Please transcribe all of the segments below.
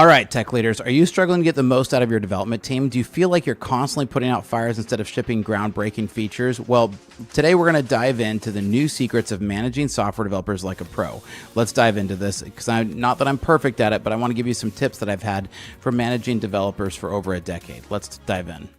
All right, tech leaders, are you struggling to get the most out of your development team? Do you feel like you're constantly putting out fires instead of shipping groundbreaking features? Well, today we're going to dive into the new secrets of managing software developers like a pro. Let's dive into this because not that I'm perfect at it, but I want to give you some tips that I've had for managing developers for over a decade. Let's dive in.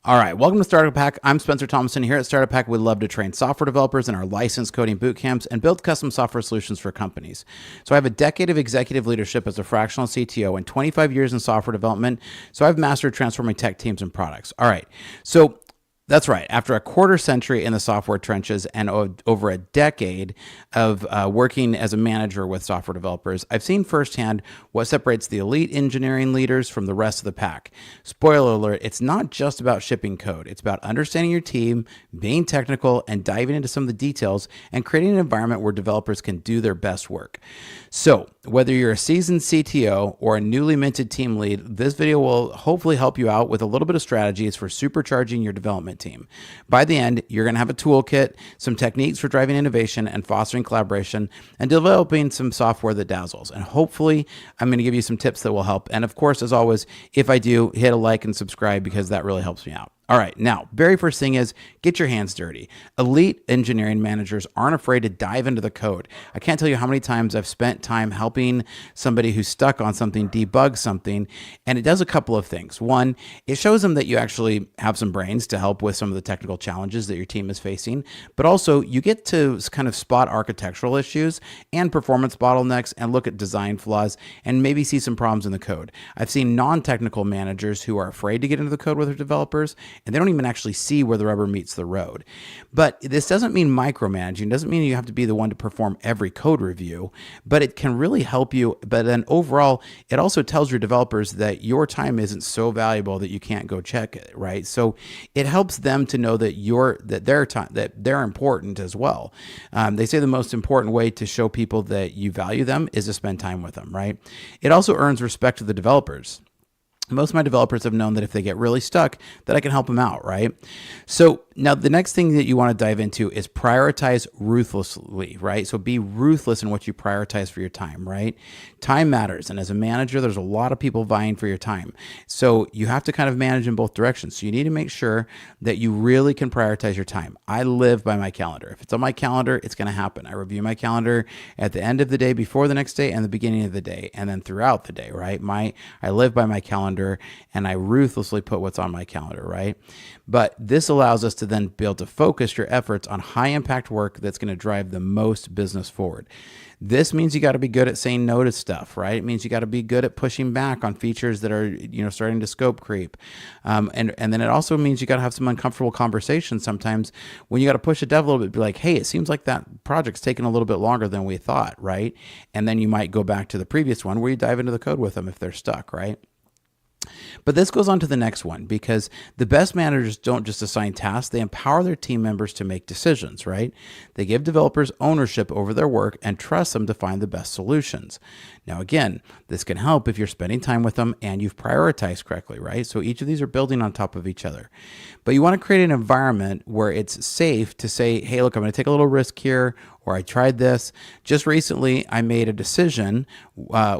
All right, welcome to Startup Hack. I'm Spencer Thomason. Here at Startup Hack, we love to train software developers in our licensed coding boot camps and build custom software solutions for companies. So I have a decade of executive leadership as a fractional CTO and 25 years in software development. So I've mastered transforming tech teams and products. All right, so that's right. After a quarter century in the software trenches and over a decade of working as a manager with software developers, I've seen firsthand what separates the elite engineering leaders from the rest of the pack. Spoiler alert, it's not just about shipping code. It's about understanding your team, being technical, and diving into some of the details and creating an environment where developers can do their best work. So whether you're a seasoned CTO or a newly minted team lead, this video will hopefully help you out with a little bit of strategies for supercharging your development team. By the end, you're going to have a toolkit, some techniques for driving innovation and fostering collaboration, and developing some software that dazzles. And hopefully, I'm going to give you some tips that will help. And of course, as always, if I do, hit a like and subscribe because that really helps me out. All right, now, very first thing is get your hands dirty. Elite engineering managers aren't afraid to dive into the code. I can't tell you how many times I've spent time helping somebody who's stuck on something debug something, and it does a couple of things. One, it shows them that you actually have some brains to help with some of the technical challenges that your team is facing, but also you get to kind of spot architectural issues and performance bottlenecks and look at design flaws and maybe see some problems in the code. I've seen non-technical managers who are afraid to get into the code with their developers, and they don't even actually see where the rubber meets the road. But this doesn't mean micromanaging. It doesn't mean you have to be the one to perform every code review, but it can really help you. But then overall, it also tells your developers that your time isn't so valuable that you can't go check it, right? So it helps them to know that they're important as well. They say the most important way to show people that you value them is to spend time with them, right? It also earns respect to the developers. Most of my developers have known that if they get really stuck, that I can help them out, right? So now the next thing that you want to dive into is prioritize ruthlessly, right? So be ruthless in what you prioritize for your time, right? Time matters. And as a manager, there's a lot of people vying for your time. So you have to kind of manage in both directions. So you need to make sure that you really can prioritize your time. I live by my calendar. If it's on my calendar, it's going to happen. I review my calendar at the end of the day, before the next day, and the beginning of the day, and then throughout the day, right? I live by my calendar, and I ruthlessly put what's on my calendar, right? But this allows us to then be able to focus your efforts on high impact work that's going to drive the most business forward. This means you got to be good at saying no to stuff, right? It means you got to be good at pushing back on features that are, starting to scope creep. And then it also means you got to have some uncomfortable conversations sometimes when you got to push a dev a little bit, be like, hey, it seems like that project's taking a little bit longer than we thought, right? And then you might go back to the previous one where you dive into the code with them if they're stuck, right? But this goes on to the next one, because the best managers don't just assign tasks, they empower their team members to make decisions, right? They give developers ownership over their work and trust them to find the best solutions. Now, again, this can help if you're spending time with them and you've prioritized correctly, right? So each of these are building on top of each other. But you want to create an environment where it's safe to say, hey, look, I'm going to take a little risk here, or I tried this. Just recently, I made a decision.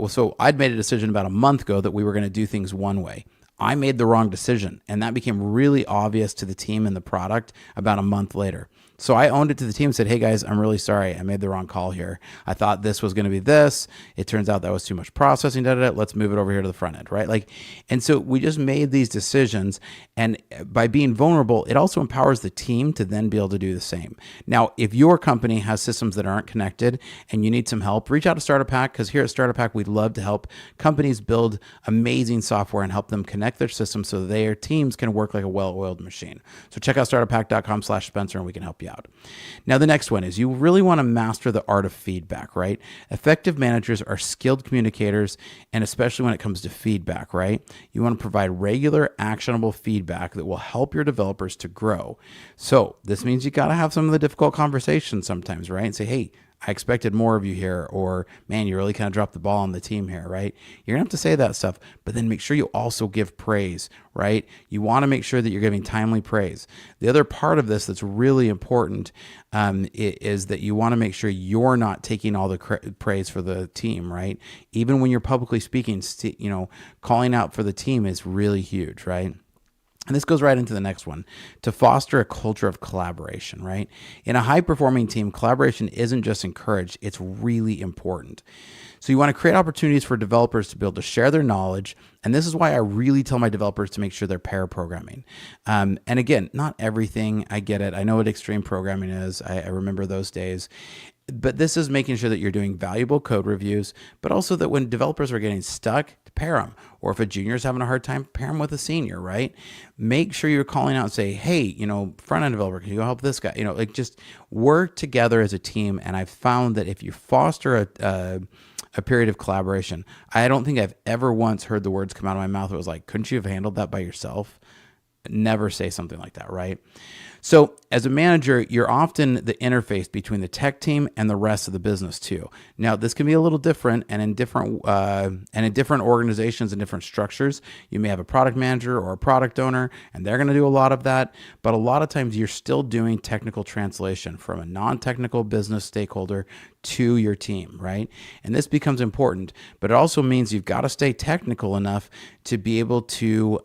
So I'd made a decision about a month ago that we were going to do things one way. I made the wrong decision, and that became really obvious to the team and the product about a month later. So I owned it to the team and said, hey guys, I'm really sorry. I made the wrong call here. I thought this was going to be this. It turns out that was too much processing. Let's move it over here to the front end, right? And so we just made these decisions, and by being vulnerable, it also empowers the team to then be able to do the same. Now, if your company has systems that aren't connected and you need some help, reach out to Startup Hack, because here at Startup Hack, we'd love to help companies build amazing software and help them connect their systems so their teams can work like a well-oiled machine. So check out startuphack.com/Spencer and we can help you out. Now, the next one is you really want to master the art of feedback, right? Effective managers are skilled communicators, and especially when it comes to feedback, right? You want to provide regular, actionable feedback that will help your developers to grow. So this means you got to have some of the difficult conversations sometimes, right? And say, hey, I expected more of you here, or man, you really kind of dropped the ball on the team here, right? You're gonna have to say that stuff, but then make sure you also give praise, right? You want to make sure that you're giving timely praise. The other part of this that's really important is that you want to make sure you're not taking all the praise for the team, right? Even when you're publicly speaking, calling out for the team is really huge, right? And this goes right into the next one, to foster a culture of collaboration, right? In a high-performing team, collaboration isn't just encouraged, it's really important. So you want to create opportunities for developers to be able to share their knowledge. And this is why I really tell my developers to make sure they're pair programming. And again, not everything, I get it. I know what extreme programming is. I remember those days. But this is making sure that you're doing valuable code reviews, but also that when developers are getting stuck, to pair them. Or if a junior is having a hard time, pair them with a senior, right? Make sure you're calling out and say, hey, front-end developer, can you help this guy? Just work together as a team. And I've found that if you foster a period of collaboration, I don't think I've ever once heard the words come out of my mouth. It was like, couldn't you have handled that by yourself? Never say something like that, right? So as a manager, you're often the interface between the tech team and the rest of the business too. Now, this can be a little different, and in different organizations and different structures, you may have a product manager or a product owner, and they're going to do a lot of that. But a lot of times, you're still doing technical translation from a non-technical business stakeholder to your team, right? And this becomes important, but it also means you've got to stay technical enough to be able to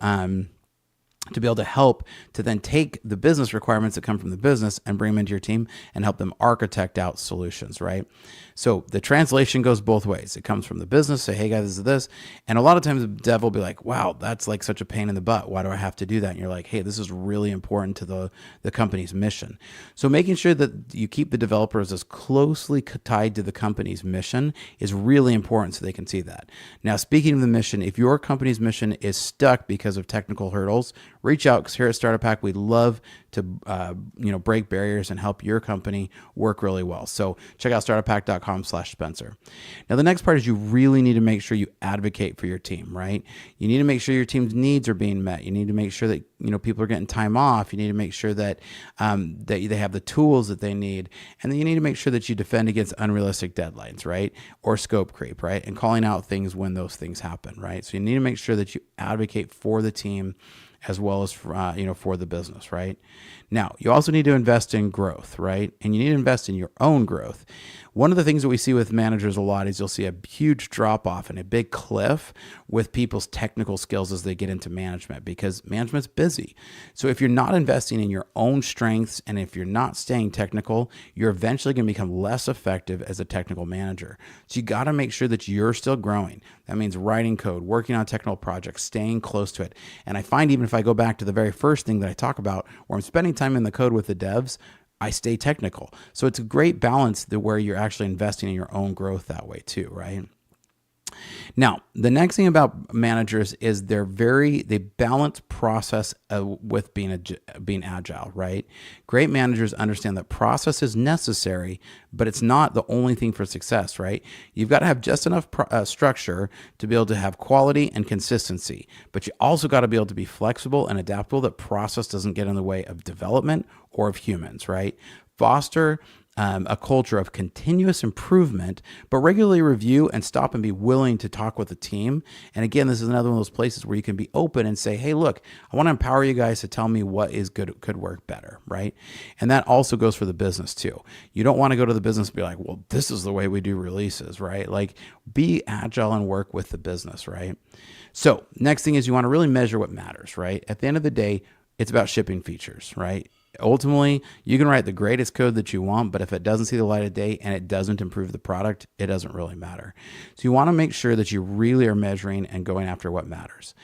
help to then take the business requirements that come from the business and bring them into your team and help them architect out solutions, right? So the translation goes both ways. It comes from the business, say, hey guys, this is this. And a lot of times the dev will be like, wow, that's like such a pain in the butt. Why do I have to do that? And you're like, hey, this is really important to the company's mission. So making sure that you keep the developers as closely tied to the company's mission is really important so they can see that. Now, speaking of the mission, if your company's mission is stuck because of technical hurdles, reach out, because here at Startup Hack, we love to break barriers and help your company work really well. So check out startuphack.com/Spencer. Now, the next part is you really need to make sure you advocate for your team, right? You need to make sure your team's needs are being met. You need to make sure that people are getting time off. You need to make sure that that they have the tools that they need, and then you need to make sure that you defend against unrealistic deadlines, right? Or scope creep, right? And calling out things when those things happen, right? So you need to make sure that you advocate for the team as well as for the business, right? Now, you also need to invest in growth, right? And you need to invest in your own growth. One of the things that we see with managers a lot is you'll see a huge drop off and a big cliff with people's technical skills as they get into management, because management's busy. So if you're not investing in your own strengths and if you're not staying technical, you're eventually going to become less effective as a technical manager. So you got to make sure that you're still growing. That means writing code, working on technical projects, staying close to it. And I find even if I go back to the very first thing that I talk about, where I'm spending time in the code with the devs, I stay technical. So it's a great balance where you're actually investing in your own growth that way too, right? Now, the next thing about managers is they balance process with being agile, right? Great managers understand that process is necessary, but it's not the only thing for success, right? You've got to have just enough structure to be able to have quality and consistency, but you also got to be able to be flexible and adaptable, that process doesn't get in the way of development or of humans, right? Foster a culture of continuous improvement, but regularly review and stop and be willing to talk with the team. And again, this is another one of those places where you can be open and say, hey, look, I want to empower you guys to tell me what is good, could work better, right? And that also goes for the business too. You don't want to go to the business and be like, well, this is the way we do releases, right? Like, be agile and work with the business, right? So next thing is you want to really measure what matters, right? At the end of the day, it's about shipping features, right? Ultimately, you can write the greatest code that you want, but if it doesn't see the light of day and it doesn't improve the product, it doesn't really matter. So you want to make sure that you really are measuring and going after what matters.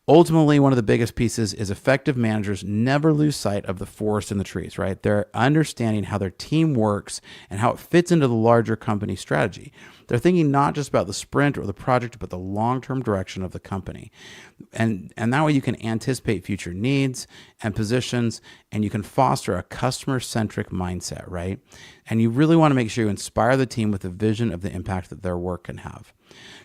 Ultimately, one of the biggest pieces is effective managers never lose sight of the forest and the trees, right? They're understanding how their team works and how it fits into the larger company strategy. They're thinking not just about the sprint or the project, but the long-term direction of the company. And that way you can anticipate future needs and positions, and you can foster a customer-centric mindset, right? And you really want to make sure you inspire the team with a vision of the impact that their work can have.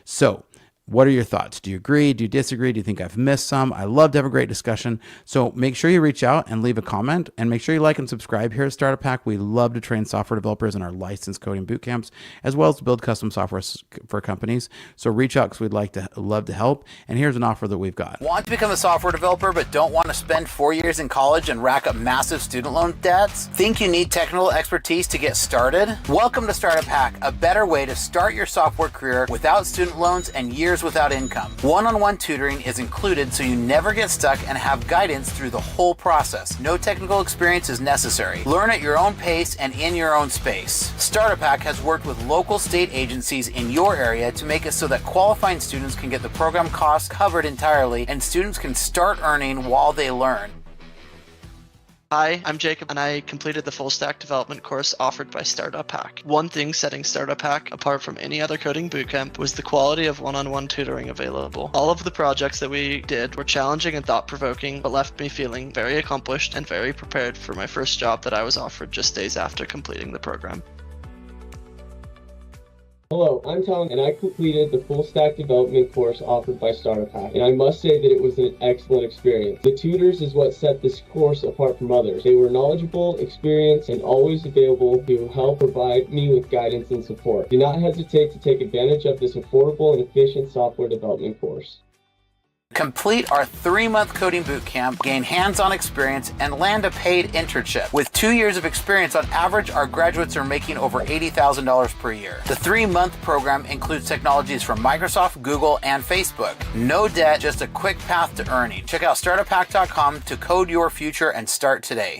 So What are your thoughts? Do you agree? Do you disagree? Do you think I've missed some? I love to have a great discussion. So make sure you reach out and leave a comment, and make sure you like and subscribe here at Startup Pack. We love to train software developers in our licensed coding boot camps, as well as build custom software for companies. So reach out because we'd love to help. And here's an offer that we've got. Want to become a software developer but don't want to spend 4 years in college and rack up massive student loan debts? Think you need technical expertise to get started? Welcome to Startup Hack, a better way to start your software career without student loans and years without income. One-on-one tutoring is included so you never get stuck and have guidance through the whole process. No technical experience is necessary. Learn at your own pace and in your own space. Startup Hack has worked with local state agencies in your area to make it so that qualifying students can get the program costs covered entirely and students can start earning while they learn. Hi, I'm Jacob, and I completed the full stack development course offered by Startup Hack. One thing setting Startup Hack apart from any other coding bootcamp was the quality of one-on-one tutoring available. All of the projects that we did were challenging and thought-provoking, but left me feeling very accomplished and very prepared for my first job that I was offered just days after completing the program. Hello, I'm Tom, and I completed the full stack development course offered by Startup Hack, and I must say that it was an excellent experience. The tutors is what set this course apart from others. They were knowledgeable, experienced, and always available to help provide me with guidance and support. Do not hesitate to take advantage of this affordable and efficient software development course. Complete our 3-month coding bootcamp, gain hands-on experience, and land a paid internship. With 2 years of experience, on average, our graduates are making over $80,000 per year. The 3-month program includes technologies from Microsoft, Google, and Facebook. No debt, just a quick path to earning. Check out startuphack.com to code your future and start today.